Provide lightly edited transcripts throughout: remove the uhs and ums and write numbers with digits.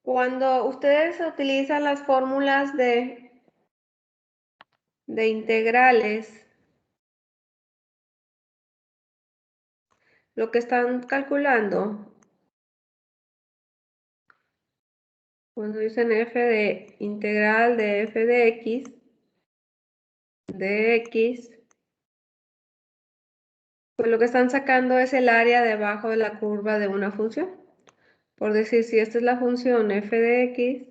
Cuando ustedes utilizan las fórmulas de integrales, lo que están calculando, cuando dicen f de integral de f de x, pues lo que están sacando es el área debajo de la curva de una función. Por decir, si esta es la función f de x,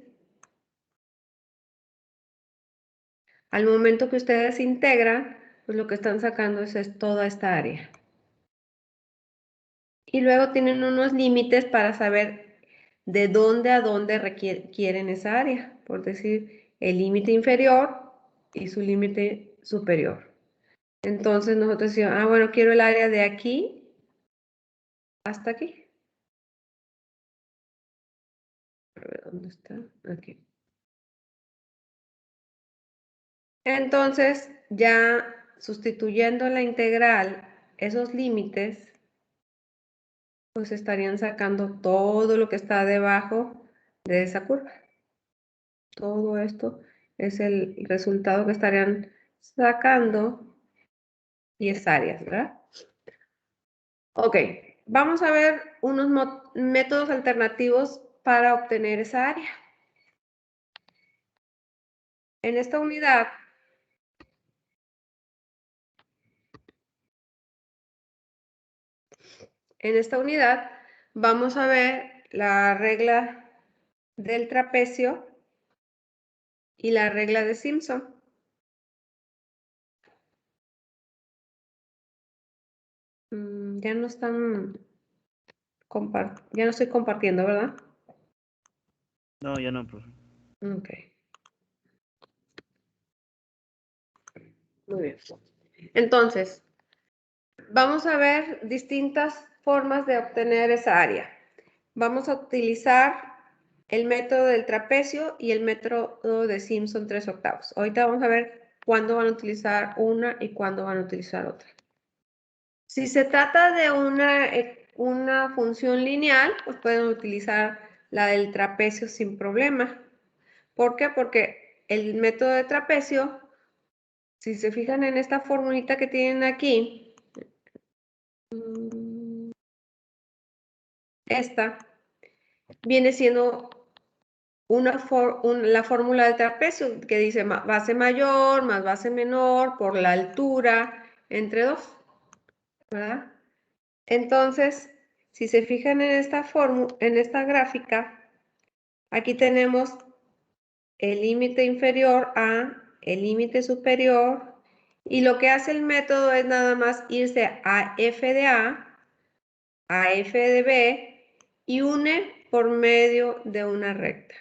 al momento que ustedes integran, pues lo que están sacando es toda esta área. Y luego tienen unos límites para saber de dónde a dónde quieren esa área. Por decir, el límite inferior y su límite superior. Entonces nosotros decimos, bueno, quiero el área de aquí hasta aquí. A ver, ¿dónde está? Aquí. Entonces, ya sustituyendo la integral, esos límites, pues estarían sacando todo lo que está debajo de esa curva. Todo esto es el resultado que estarían sacando 10 áreas, ¿verdad? Ok, vamos a ver unos métodos alternativos para obtener esa área. En esta unidad, vamos a ver la regla del trapecio y la regla de Simpson. Ya no están ya no estoy compartiendo, ¿verdad? No, ya no, profe. Ok. Muy bien. Entonces, vamos a ver distintas formas de obtener esa área. Vamos a utilizar el método del trapecio y el método de Simpson 3/8. Ahorita vamos a ver cuándo van a utilizar una y cuándo van a utilizar otra. Si se trata de una función lineal, pues pueden utilizar la del trapecio sin problema. ¿Por qué? Porque el método de trapecio, si se fijan en esta formulita que tienen aquí, esta viene siendo la fórmula del trapecio que dice base mayor más base menor por la altura entre 2, ¿verdad? Entonces, si se fijan en esta gráfica, aquí tenemos el límite inferior a el límite superior y lo que hace el método es nada más irse a f de a f de b y une por medio de una recta.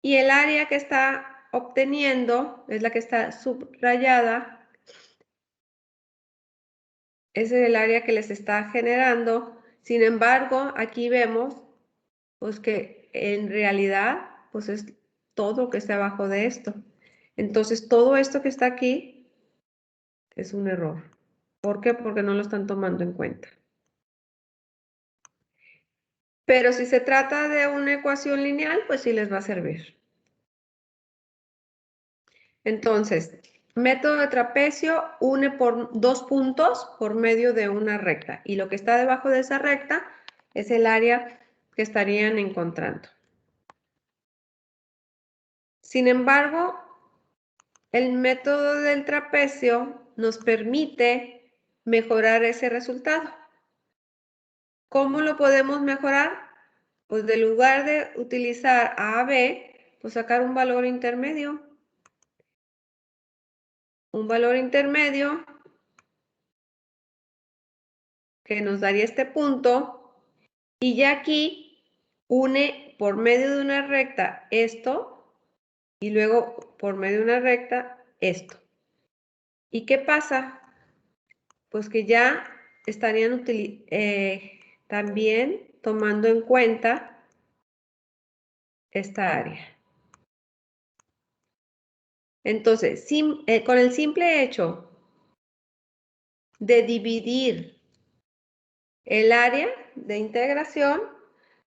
Y el área que está obteniendo es la que está subrayada. Ese es el área que les está generando. Sin embargo, aquí vemos pues que en realidad pues es todo lo que está abajo de esto. Entonces todo esto que está aquí es un error. ¿Por qué? Porque no lo están tomando en cuenta. Pero si se trata de una ecuación lineal, pues sí les va a servir. Entonces, método de trapecio une por 2 puntos por medio de una recta. Y lo que está debajo de esa recta es el área que estarían encontrando. Sin embargo, el método del trapecio nos permite mejorar ese resultado. ¿Cómo lo podemos mejorar? Pues en lugar de utilizar A a B, pues sacar un valor intermedio. Un valor intermedio que nos daría este punto. Y ya aquí une por medio de una recta esto y luego por medio de una recta esto. ¿Y qué pasa? Pues que ya estarían también tomando en cuenta esta área. Entonces, con el simple hecho de dividir el área de integración,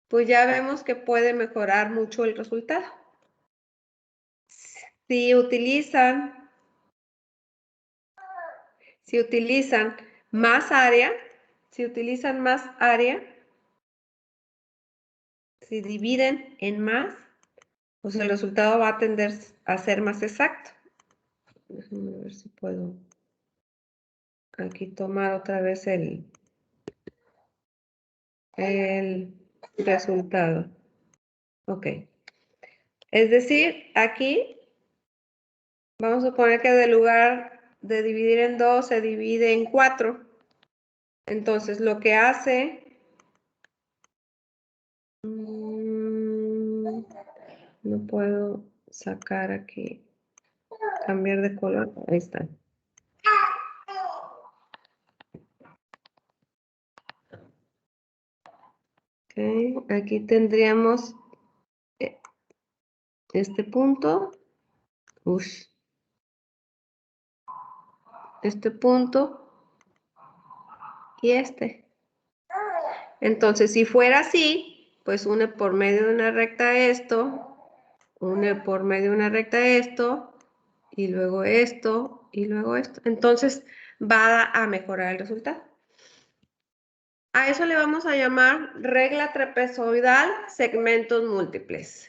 pues ya vemos que puede mejorar mucho el resultado. Si utilizan más área, si dividen en más, pues el resultado va a tender a ser más exacto. Déjenme ver si puedo aquí tomar otra vez el resultado. Ok. Es decir, aquí vamos a suponer que en lugar de dividir en 2, se divide en 4. Entonces, lo que hace... no puedo sacar aquí, cambiar de color. Ahí está. Okay. Aquí tendríamos este punto. Este punto y este. Entonces, si fuera así, pues une por medio de una recta esto, une por medio de una recta esto, y luego esto, y luego esto. Entonces, va a mejorar el resultado. A eso le vamos a llamar regla trapezoidal, segmentos múltiples.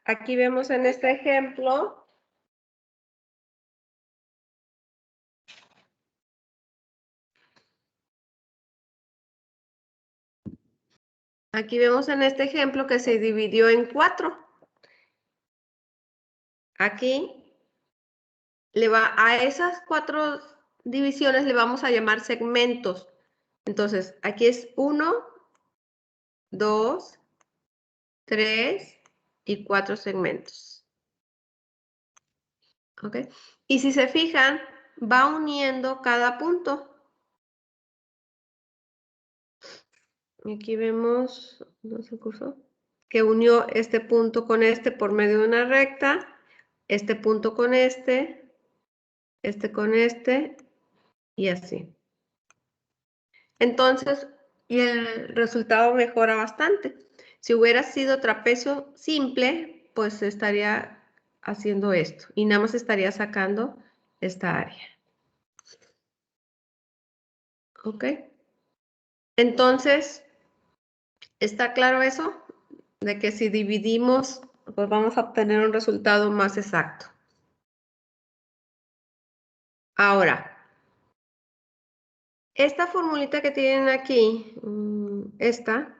Aquí vemos en este ejemplo. Aquí vemos en este ejemplo que se dividió en 4. Aquí a esas 4 divisiones le vamos a llamar segmentos. Entonces, aquí es 1, 2, 3 y 4 segmentos. ¿Ok? Y si se fijan, va uniendo cada punto. Y aquí vemos, no se cursó, que unió este punto con este por medio de una recta, este punto con este con este, y así. Entonces, y el resultado mejora bastante. Si hubiera sido trapecio simple, pues estaría haciendo esto y nada más estaría sacando esta área. ¿Ok? Entonces, ¿está claro eso? De que si dividimos, pues vamos a obtener un resultado más exacto. Ahora, esta formulita que tienen aquí, esta,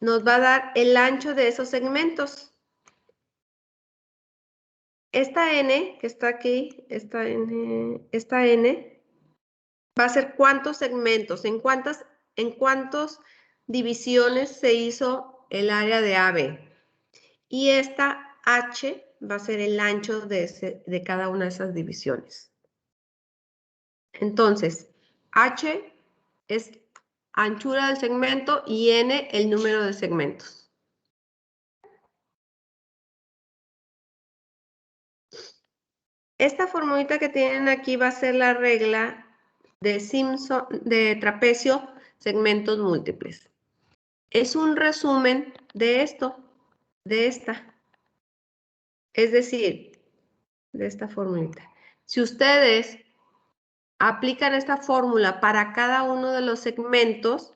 nos va a dar el ancho de esos segmentos. Esta n que está aquí, esta n va a ser cuántos segmentos, en cuántas divisiones se hizo el área de AB. Y esta h va a ser el ancho de cada una de esas divisiones. Entonces, h es anchura del segmento y n el número de segmentos. Esta formulita que tienen aquí va a ser la regla de trapecio segmentos múltiples. Es un resumen de esto, de esta. Es decir, de esta formulita. Si ustedes aplican esta fórmula para cada uno de los segmentos,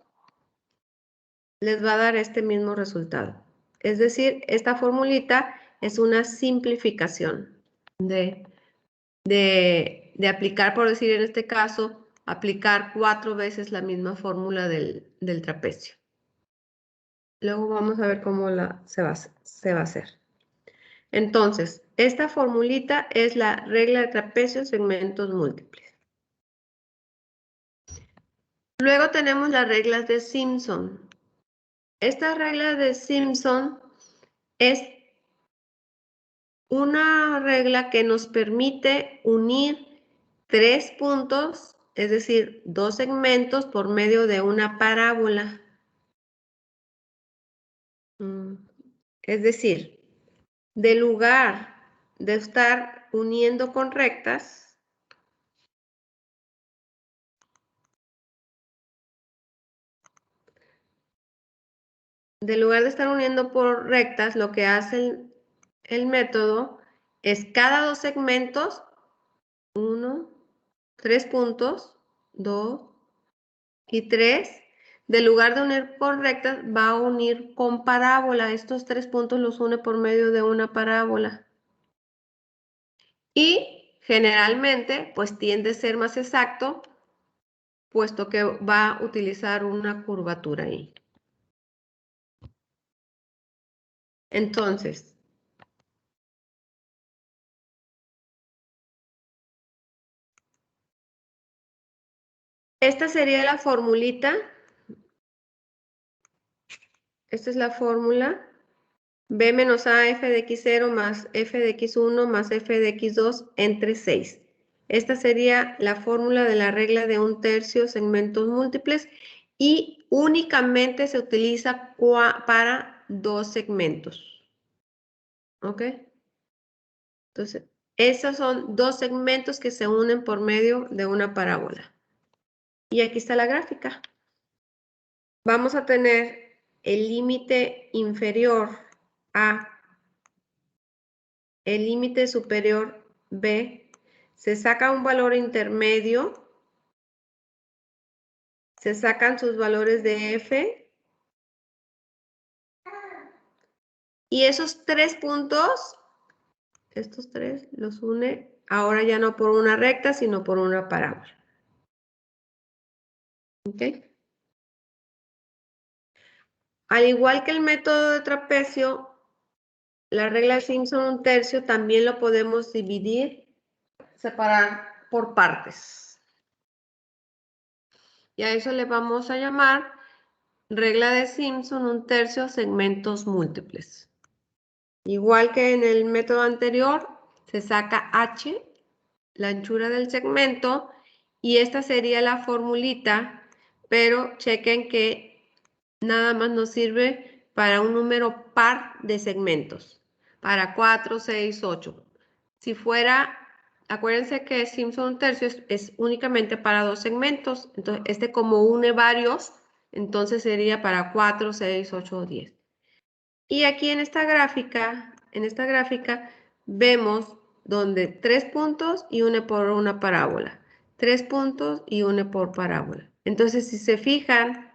les va a dar este mismo resultado. Es decir, esta formulita es una simplificación de aplicar, por decir en este caso, aplicar 4 veces la misma fórmula del trapecio. Luego vamos a ver cómo se va a hacer. Entonces, esta formulita es la regla de trapecio segmentos múltiples. Luego tenemos las reglas de Simpson. Esta regla de Simpson es una regla que nos permite unir 3 puntos, es decir, 2 segmentos por medio de una parábola. Es decir, de lugar de estar uniendo con rectas, de lugar de estar uniendo por rectas, lo que hace el método es cada dos segmentos, 1, 3 puntos, 2 y 3, de lugar de unir por rectas, va a unir con parábola. Estos 3 puntos los une por medio de una parábola. Y generalmente, pues tiende a ser más exacto, puesto que va a utilizar una curvatura ahí. Entonces, esta sería la formulita. Esta es la fórmula. B menos A f de x0 más f de x1 más f de x2 entre 6. Esta sería la fórmula de la regla de un tercio segmentos múltiples y únicamente se utiliza para dos segmentos. ¿Ok? Entonces, esos son dos segmentos que se unen por medio de una parábola. Y aquí está la gráfica. Vamos a tener el límite inferior A, el límite superior B, se saca un valor intermedio, se sacan sus valores de F, y esos 3 puntos, estos 3 los une ahora ya no por una recta, sino por una parábola. ¿Ok? Al igual que el método de trapecio, la regla de Simpson un tercio también lo podemos dividir, separar por partes. Y a eso le vamos a llamar regla de Simpson un tercio segmentos múltiples. Igual que en el método anterior, se saca h, la anchura del segmento, y esta sería la formulita, pero chequen que nada más nos sirve para un número par de segmentos, para 4, 6, 8. Si fuera, acuérdense que Simpson un tercio es únicamente para dos segmentos, entonces este como une varios, entonces sería para 4, 6, 8 o 10. Y aquí en esta gráfica vemos donde 3 puntos y une por una parábola. 3 puntos y une por parábola. Entonces, si se fijan,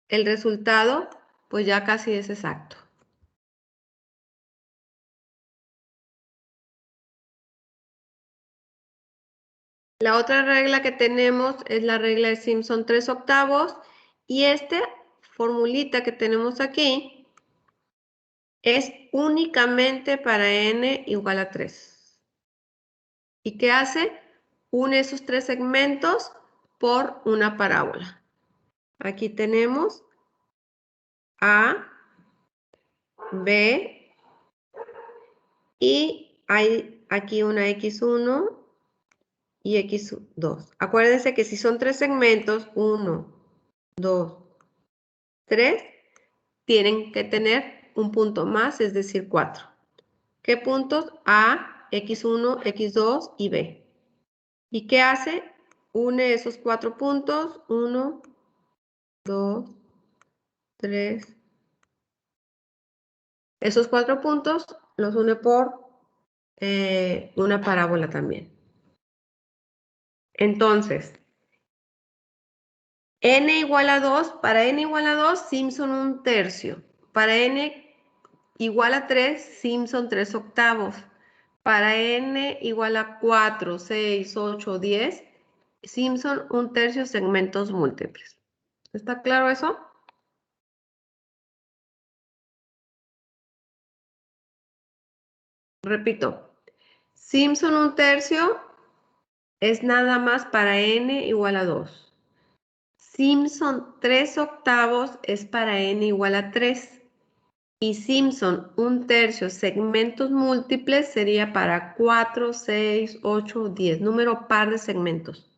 el resultado, pues ya casi es exacto. La otra regla que tenemos es la regla de Simpson 3/8 y esta formulita que tenemos aquí es únicamente para n igual a 3. ¿Y qué hace? Une esos tres segmentos por una parábola. Aquí tenemos A, B y hay aquí una X1 y X2. Acuérdense que si son tres segmentos, 1, 2, 3, tienen que tener un punto más, es decir, 4. ¿Qué puntos? A, X1, X2 y B. ¿Y qué hace? Une esos 4 puntos, 1, 2, 3. Esos 4 puntos los une por una parábola también. Entonces, n igual a 2, para n igual a 2, Simpson un tercio. Para n igual a 3, Simpson 3/8. Para n igual a 4, 6, 8, 10, Simpson un tercio segmentos múltiples. ¿Está claro eso? Repito, Simpson un tercio es nada más para n igual a 2. Simpson 3/8 es para n igual a 3. Y Simpson un tercio segmentos múltiples sería para 4, 6, 8, 10. Número par de segmentos.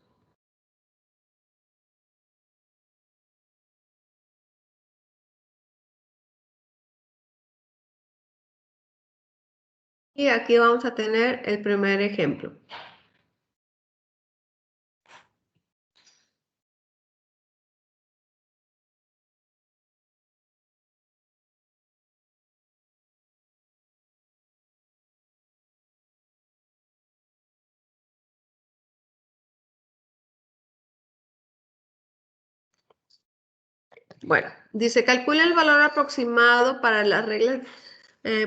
Y aquí vamos a tener el primer ejemplo. Bueno, dice, calcula el valor aproximado para las reglas,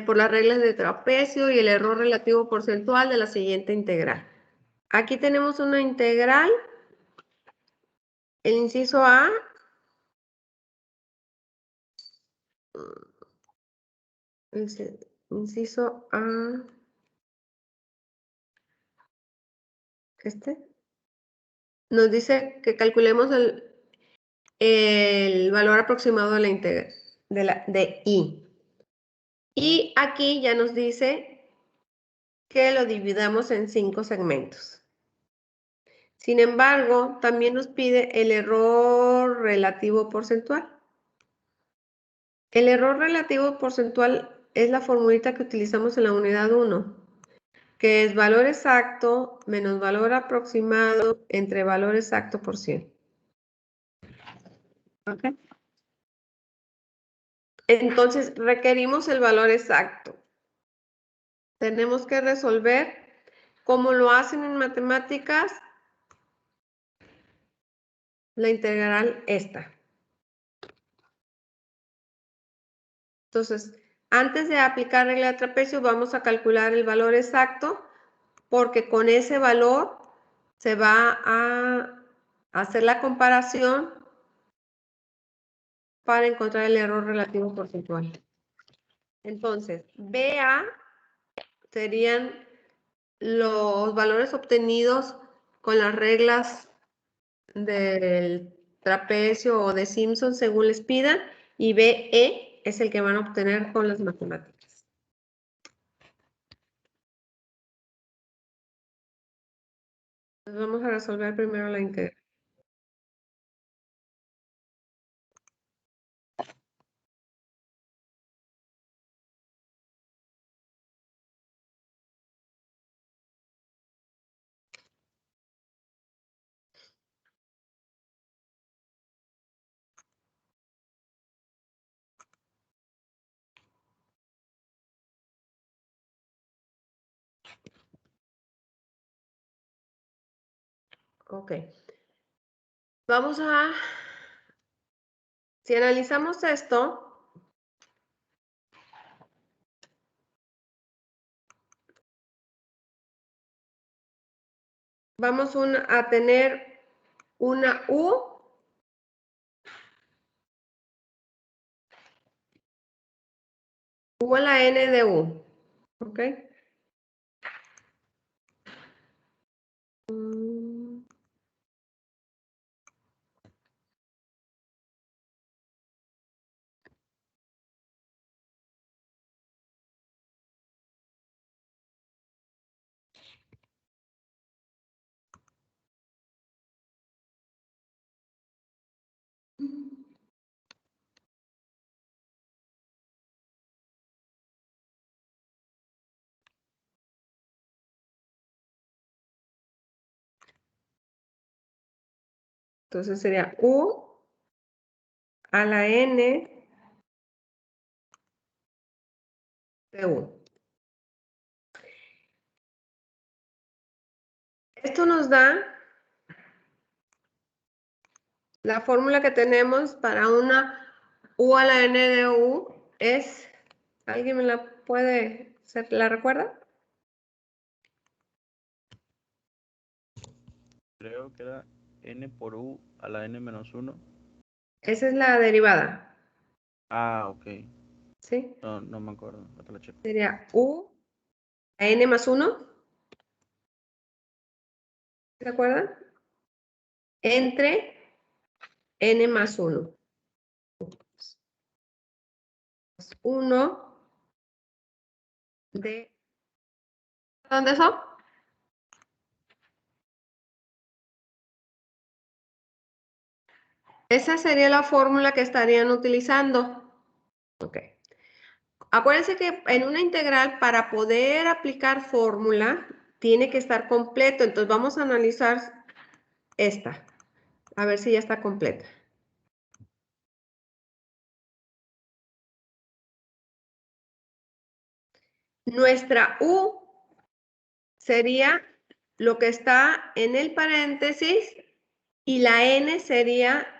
por las reglas de trapecio y el error relativo porcentual de la siguiente integral. Aquí tenemos una integral. El inciso A inciso A, nos dice que calculemos el valor aproximado de la integral de I. Y aquí ya nos dice que lo dividamos en 5 segmentos. Sin embargo, también nos pide el error relativo porcentual. El error relativo porcentual es la formulita que utilizamos en la unidad 1, que es valor exacto menos valor aproximado entre valor exacto por 100. ¿Ok? Entonces, requerimos el valor exacto. Tenemos que resolver como lo hacen en matemáticas la integral esta. Entonces, antes de aplicar regla de trapecio, vamos a calcular el valor exacto, porque con ese valor se va a hacer la comparación para encontrar el error relativo porcentual. Entonces, BA serían los valores obtenidos con las reglas del trapecio o de Simpson según les pidan, y BE es el que van a obtener con las matemáticas. Entonces vamos a resolver primero la integral. Ok. Vamos a... Si analizamos esto, vamos a tener una U a la N de U. ¿Ok? Entonces sería U a la N de U. Esto nos da la fórmula que tenemos para una U a la N de U es, ¿alguien me la la recuerda? Creo que era n por u a la n menos 1. Esa es la derivada, Ah, ok. ¿sí? No me acuerdo. Ahorita la checo. Sería U a N más 1, ¿se acuerdan? Entre N más 1. 1 de... ¿Dónde son? Esa sería la fórmula que estarían utilizando. Ok. Acuérdense que en una integral, para poder aplicar fórmula, tiene que estar completo. Entonces vamos a analizar esta. A ver si ya está completa. Nuestra U sería lo que está en el paréntesis y la N sería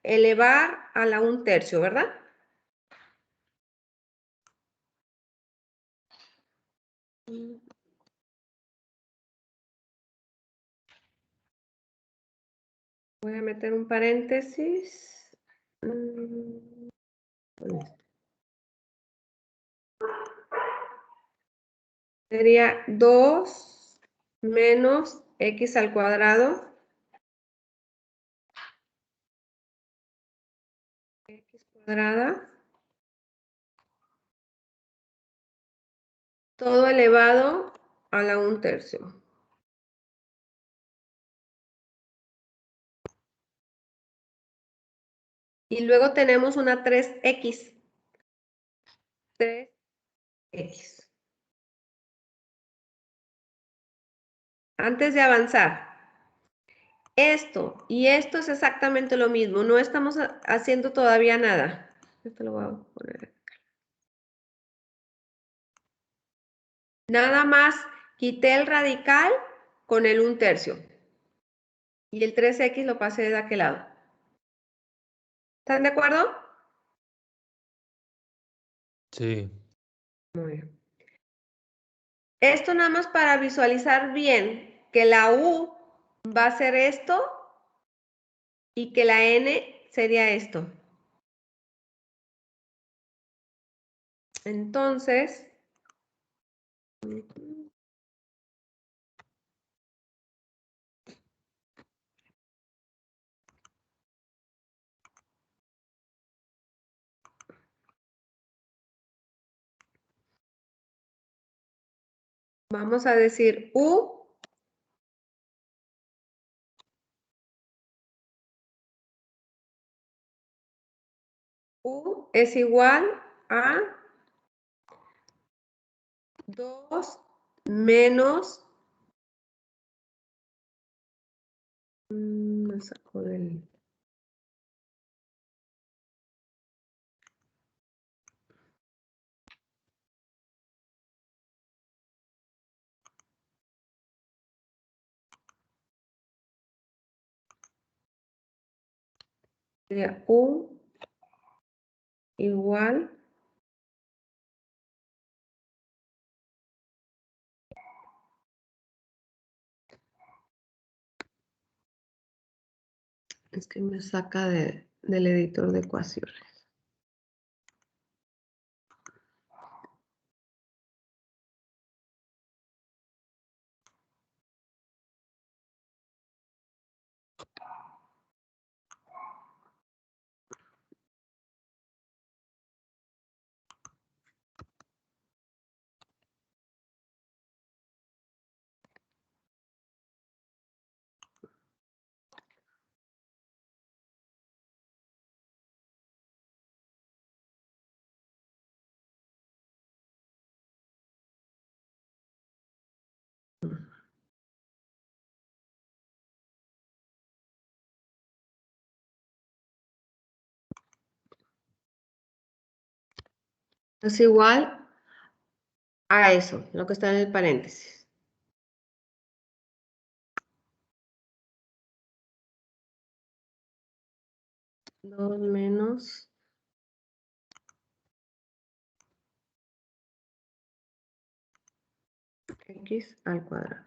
elevar a la 1/3, ¿verdad? Voy a meter un paréntesis. Sería 2 menos x al cuadrado. X cuadrada. Todo elevado a la 1/3. Y luego tenemos una 3x. 3x. Antes de avanzar, esto y esto es exactamente lo mismo. No estamos haciendo todavía nada. Esto lo voy a poner. Nada más quité el radical con el 1/3. Y el 3x lo pasé de aquel lado. ¿Están de acuerdo? Sí. Muy bien. Esto nada más para visualizar bien que la U va a ser esto y que la N sería esto. Entonces, vamos a decir U es igual a 2 menos, me saco del, sería U igual es que me saca del editor de ecuaciones. Es igual a eso, lo que está en el paréntesis. Dos menos x al cuadrado.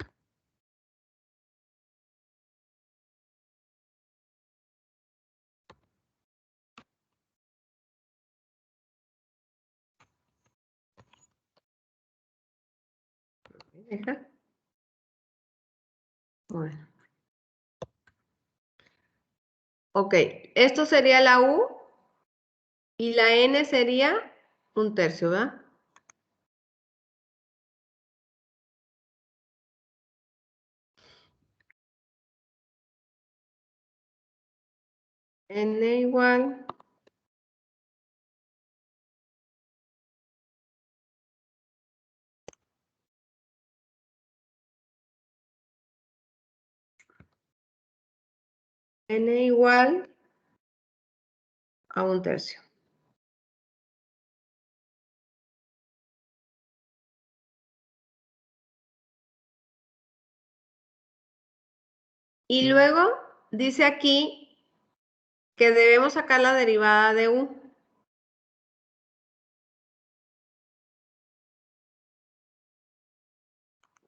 ¿Deja? Bueno. Ok, esto sería la U y la N sería 1/3, ¿verdad? N igual N igual a 1/3. Y luego dice aquí que debemos sacar la derivada de u.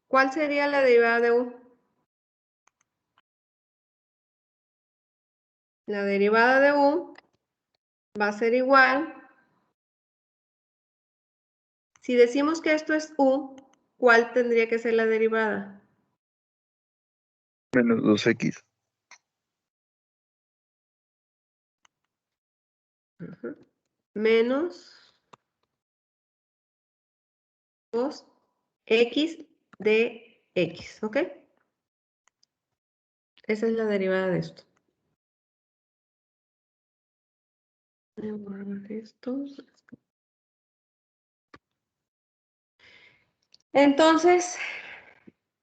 ¿Cuál sería la derivada de u? La derivada de u va a ser igual. Si decimos que esto es u, ¿cuál tendría que ser la derivada? Menos 2x. Menos 2x de x, ¿ok? Esa es la derivada de esto. Voy a borrar esto. Entonces,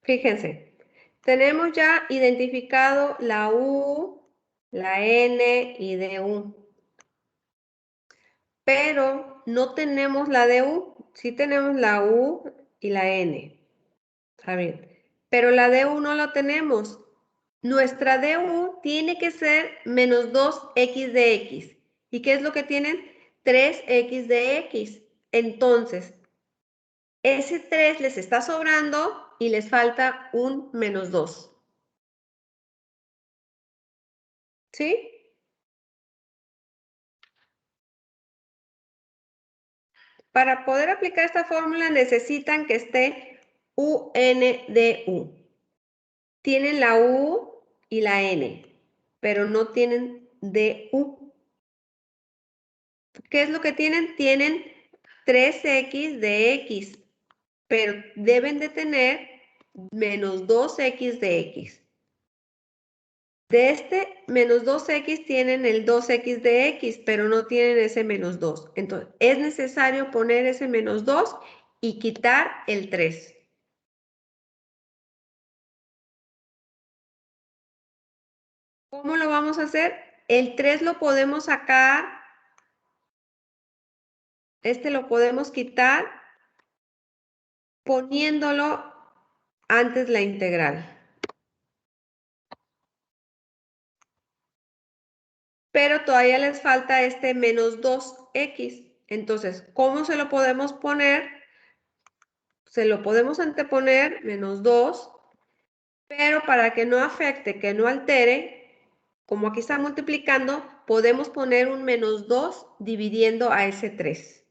fíjense, tenemos ya identificado la u, la n y du. Pero no tenemos la du, sí tenemos la u y la n. Está bien. Pero la du no la tenemos. Nuestra du tiene que ser menos 2x de x. ¿Y qué es lo que tienen? 3x de x. Entonces, ese 3 les está sobrando y les falta un menos 2. ¿Sí? Para poder aplicar esta fórmula necesitan que esté un de u. Tienen la u y la n, pero no tienen du. ¿Qué es lo que tienen? Tienen 3x de x, pero deben de tener menos 2x de x. De este menos 2x tienen el 2x de x, pero no tienen ese menos 2. Entonces, es necesario poner ese menos 2 y quitar el 3. ¿Cómo lo vamos a hacer? El 3 lo podemos sacar, este lo podemos quitar poniéndolo antes la integral. Pero todavía les falta este menos 2x. Entonces, ¿cómo se lo podemos poner? Se lo podemos anteponer, menos 2, pero para que no afecte, que no altere, como aquí está multiplicando, podemos poner un menos 2 dividiendo a ese 3.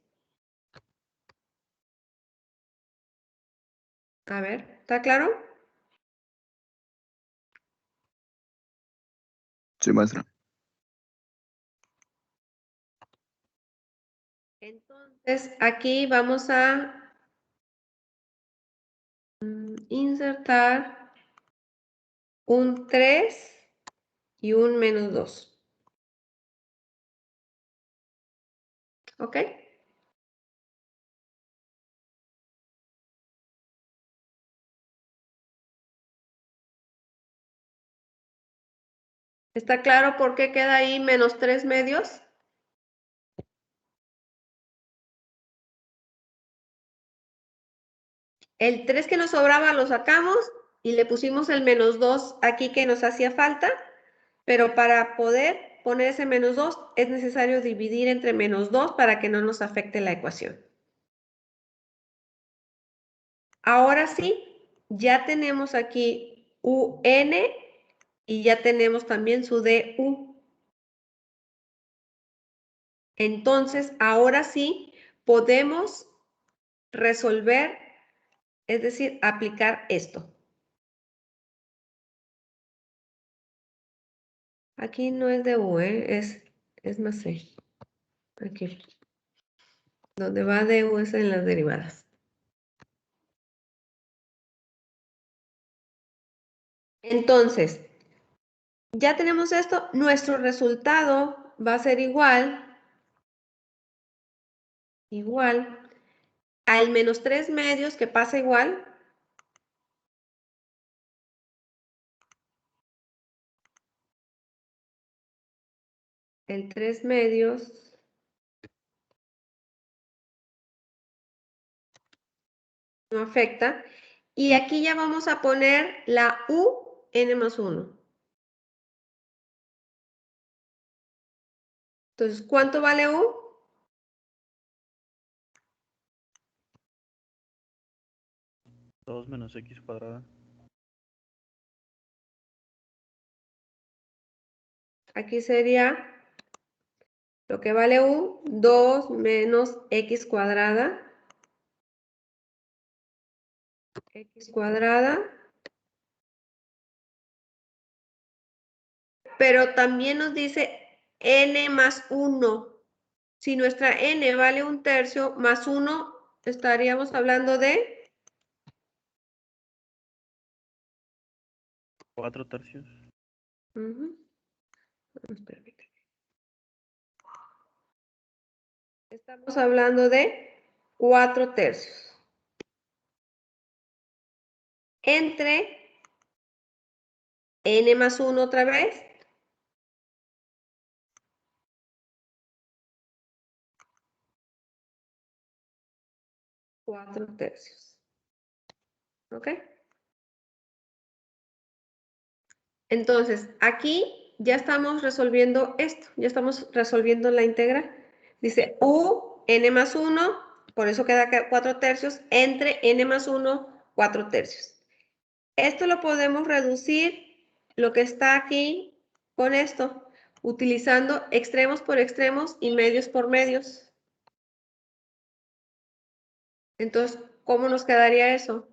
A ver, ¿está claro? Sí, maestra. Entonces, aquí vamos a insertar un 3 y un menos 2. ¿Ok? ¿Está claro por qué queda ahí menos 3 medios? El 3 que nos sobraba lo sacamos y le pusimos el menos 2 aquí que nos hacía falta, pero para poder poner ese menos 2 es necesario dividir entre menos 2 para que no nos afecte la ecuación. Ahora sí, ya tenemos aquí un y ya tenemos también su du. Entonces, ahora sí podemos resolver, es decir, aplicar esto. Aquí no es du, es más c. Aquí. Donde va du es en las derivadas. Entonces, ya tenemos esto. Nuestro resultado va a ser igual al menos 3 medios, que pasa igual. El 3 medios no afecta. Y aquí ya vamos a poner la u n más 1. Entonces, ¿cuánto vale U? Dos menos x cuadrada. Aquí sería lo que vale U, 2 menos x cuadrada. X cuadrada. Pero también nos dice n más 1. Si nuestra n vale 1/3 más 1, estaríamos hablando de 4/3. Estamos hablando de 4/3. Entre n más 1 otra vez. Cuatro tercios. ¿Ok? Entonces, aquí ya estamos resolviendo esto. Ya estamos resolviendo la integral. Dice u n más 1, por eso queda 4/3, entre n más 1, 4/3. Esto lo podemos reducir, lo que está aquí, con esto, utilizando extremos por extremos y medios por medios. Entonces, ¿cómo nos quedaría eso?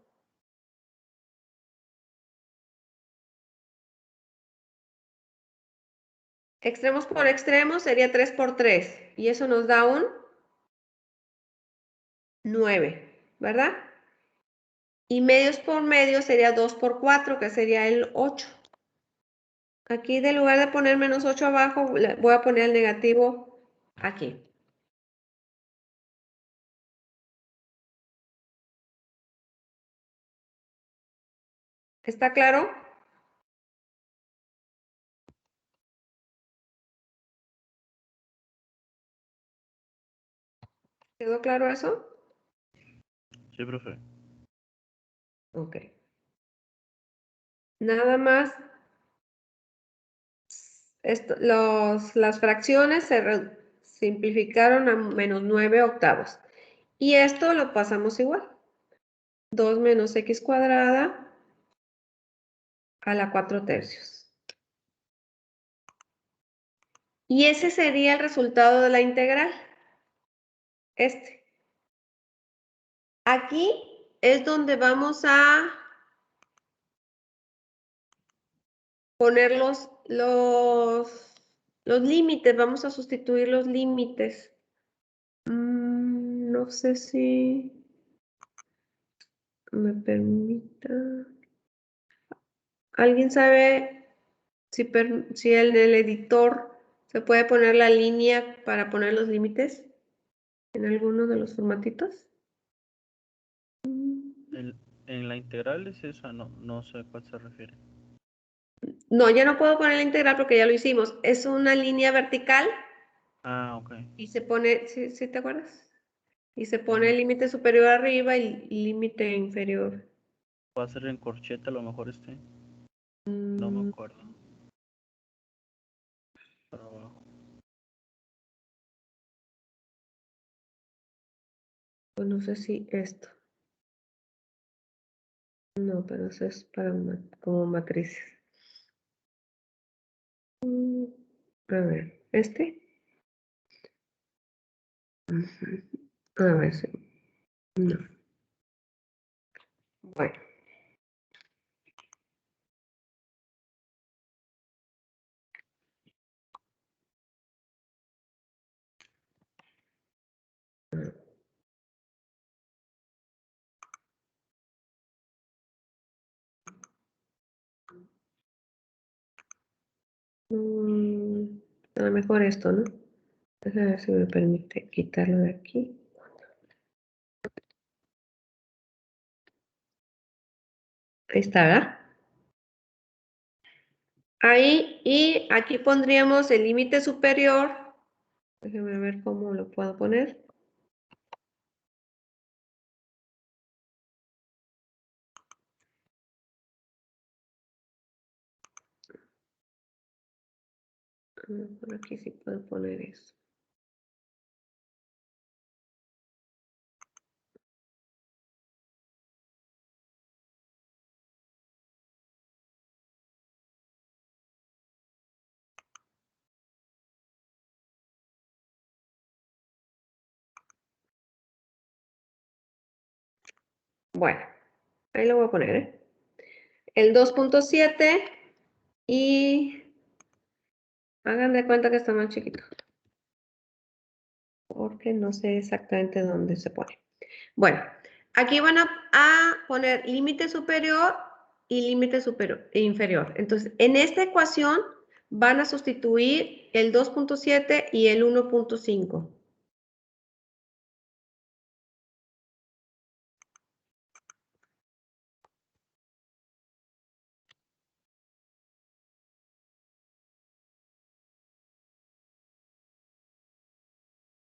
Extremos por extremos sería 3 por 3. Y eso nos da un 9, ¿verdad? Y medios por medios sería 2 por 4, que sería el 8. Aquí, en lugar de poner menos 8 abajo, voy a poner el negativo aquí. ¿Está claro? ¿Quedó claro eso? Sí, profe. Ok. Nada más, las fracciones se simplificaron a menos 9 octavos. Y esto lo pasamos igual. 2 menos x cuadrada a la 4/3. Y ese sería el resultado de la integral. Este. Aquí es donde vamos a poner los límites. Vamos a sustituir los límites. No sé si me permita. ¿Alguien sabe si en el editor se puede poner la línea para poner los límites en alguno de los formatitos? En la integral es esa, no sé a cuál se refiere. No, ya no puedo poner la integral porque ya lo hicimos. Es una línea vertical Ah, ok. y se pone, ¿sí te acuerdas? Y se pone el límite superior arriba y límite inferior. Va a ser en corchete a lo mejor No me acuerdo. Para abajo. Pues no sé si esto. No, pero eso es para como matrices. A ver, ¿este? A ver, sí. No. Bueno. A lo mejor esto, ¿no? Déjame ver si me permite quitarlo de aquí. Ahí está, ¿verdad? Ahí, y aquí pondríamos el límite superior. Déjame ver cómo lo puedo poner. Por aquí sí puedo poner eso. Bueno, ahí lo voy a poner, ¿eh? El 2.7 y hagan de cuenta que está más chiquito. Porque no sé exactamente dónde se pone. Bueno, aquí van a poner límite superior y límite inferior. Entonces, en esta ecuación van a sustituir el 2.7 y el 1.5.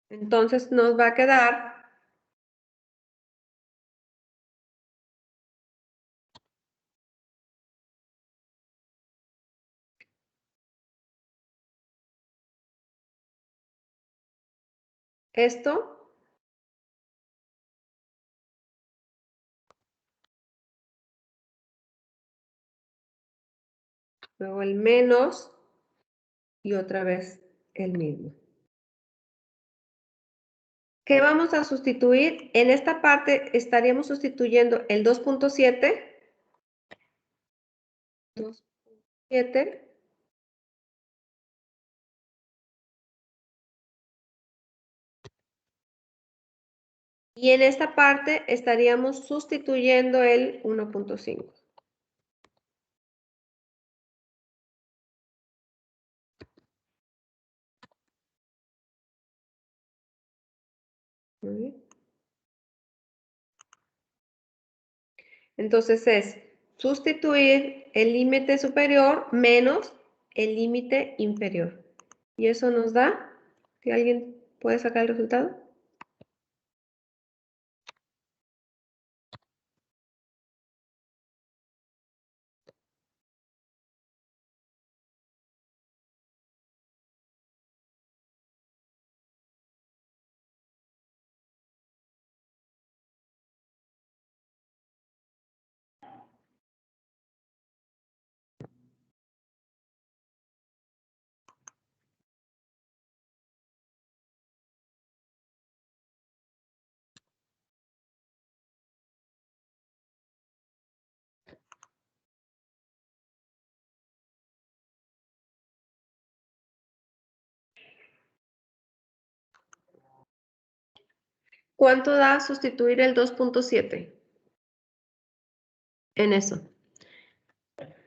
Entonces nos va a quedar esto, luego el menos y otra vez el mismo. ¿Qué vamos a sustituir? En esta parte estaríamos sustituyendo el 2.7, 2.7, y en esta parte estaríamos sustituyendo el 1.5. Muy bien. Entonces es sustituir el límite superior menos el límite inferior. Y eso nos da, si alguien puede sacar el resultado. ¿Cuánto da sustituir el 2.7 en eso?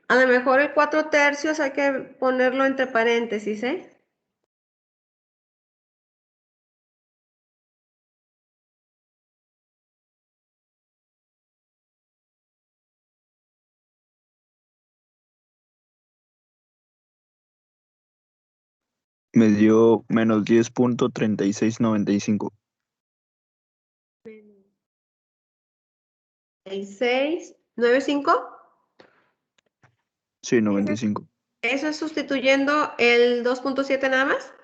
A lo mejor el 4/3 hay que ponerlo entre paréntesis, ¿eh? Me dio menos 10.3695. 6.95. Sí, 95. ¿Eso es sustituyendo el 2.7 nada más?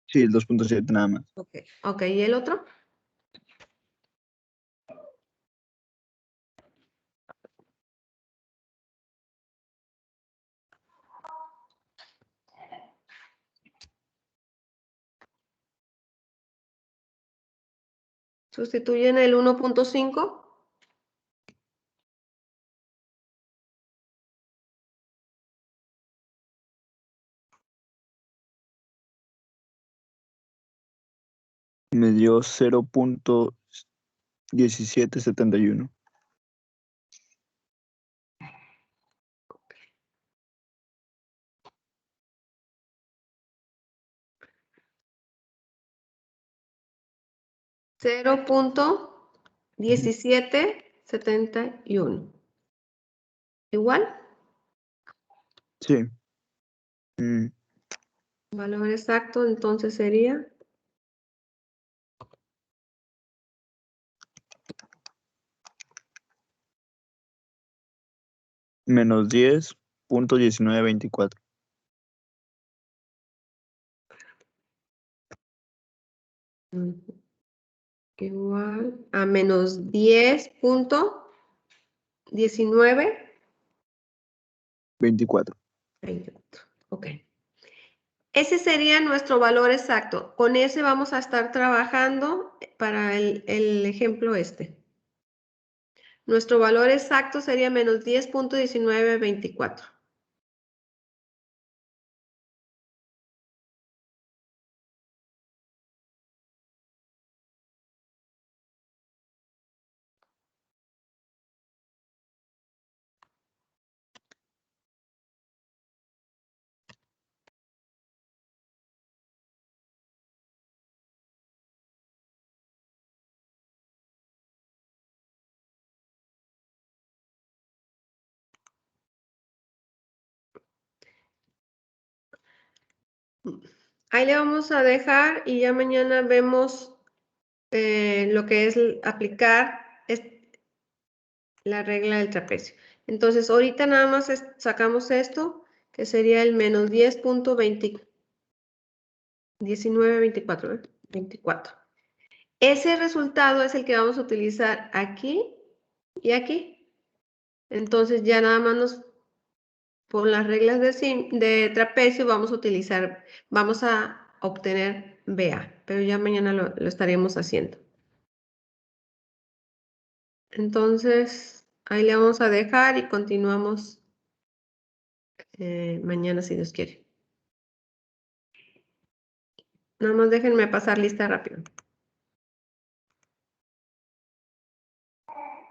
Sí, el 2.7 nada más. Ok, ¿y el otro? ¿Sustituyen el 1.5? Me dio 0.1771. 0.1771. ¿Igual? Sí. Mm, Valor exacto, entonces sería menos 10.1924. igual a menos 10.19. 24. 24. Ok. Ese sería nuestro valor exacto. Con ese vamos a estar trabajando para el ejemplo este. Nuestro valor exacto sería menos 10.1924. Ahí le vamos a dejar y ya mañana vemos lo que es aplicar la regla del trapecio. Entonces, ahorita nada más sacamos esto, que sería el menos 10.1924, 24. Ese resultado es el que vamos a utilizar aquí y aquí. Entonces, ya nada más por las reglas de trapecio vamos a obtener BA, pero ya mañana lo estaremos haciendo. Entonces, ahí le vamos a dejar y continuamos mañana si Dios quiere. Nada más déjenme pasar lista rápido.